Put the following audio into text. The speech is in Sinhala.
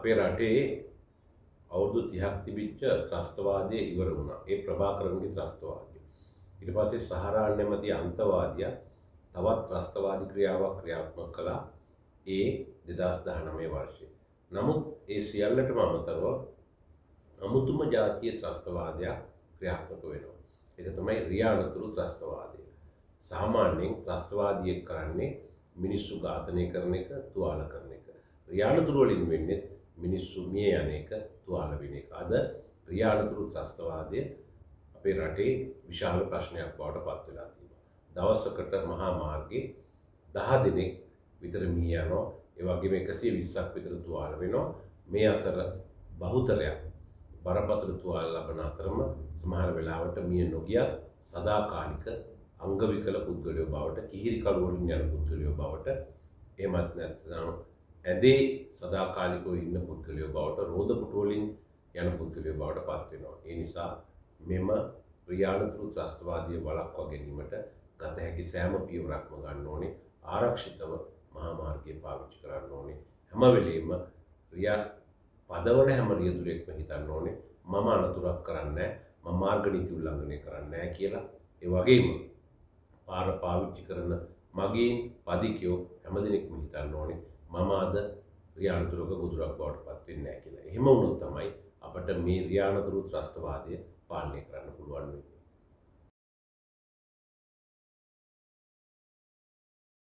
අපේ රටේ අවුරුදු 30ක් තිබිච්ච ත්‍රස්තවාදය ඉවර වුණා. ඒ ප්‍රභාකරන්ගේ ත්‍රස්තවාදය. ඊට පස්සේ සහරා නැමැති අන්තවාදියා තවත් ත්‍රස්තවාදී ක්‍රියාවක් ක්‍රියාත්මක කළා ඒ 2019 වර්ෂයේ. නමුත් ඒ සියල්ලටම අමතරව අමුතුම ජාතිය ත්‍රස්තවාදයක් ක්‍රියාත්මක වෙනවා. ඒක තමයි රියානතුරු ත්‍රස්තවාදය. සාමාන්‍යයෙන් ත්‍රස්තවාදියෙක් කරන්නේ මිනිස්සු ඝාතනය කරන එක, තුවාල කරන එක. රියානතුරු වලින් වෙන්නේ මිනිස්සු මිය යන එක, තුවාල වෙන එක. අද රියානතුරු ත්‍රස්තවාදය අපේ රටේ විශාල ප්‍රශ්නයක් බවට පත් වෙලා තියෙනවා. දවසකට මහා මාර්ගයේ 10 දෙනෙක් විතර මිය යනවා. ඒ වගේම 120ක් විතර තුවාල වෙනවා. මේ අතර බහුතරයක් බරපතල තුවාල ලබන අතරම සමහර වෙලාවට මිය නොගියත් සදාකාලික අංග විකල පුද්ගලයෝ බවට, කිහිරි කළු වලින් යන පුද්ගලයෝ බවට, එහෙමත් නැත්නම් ඇදේ සදාකාලිකව ඉන්න පුද්ගලයෝ බවට, රෝද පුටු වලින් යන පුද්ගලයෝ බවට පත් වෙනවා. ඒ නිසා මෙම රියානතුරු ත්‍රස්තවාදීය වළක්වා ගැනීමට ගත හැකි සෑම පියවරක්ම ගන්න ඕනේ. ආරක්ෂිතව මහා මාර්ගය පාවිච්චි කරන්න ඕනේ. හැම වෙලෙම පදවන හැම රියදුරෙක්ම හිතන්න ඕනේ මම අනතුරක් කරන්නේ නැහැ, මම මාර්ග නීති උල්ලංඝනය කරන්නේ නැහැ කියලා. ඒ වගේම පාර පාවිච්චි කරන මගේ පදිකයෝ හැමදෙනෙක්ම හිතන්න ඕනේ මම අද රියානතුරක ගොදුරක් බවට පත් වෙන්නේ නැහැ කියලා. එහෙම වුණොත් තමයි අපිට මේ රියානතුරු ත්‍රස්තවාදය පාලනය කරන්න පුළුවන් වෙන්නේ.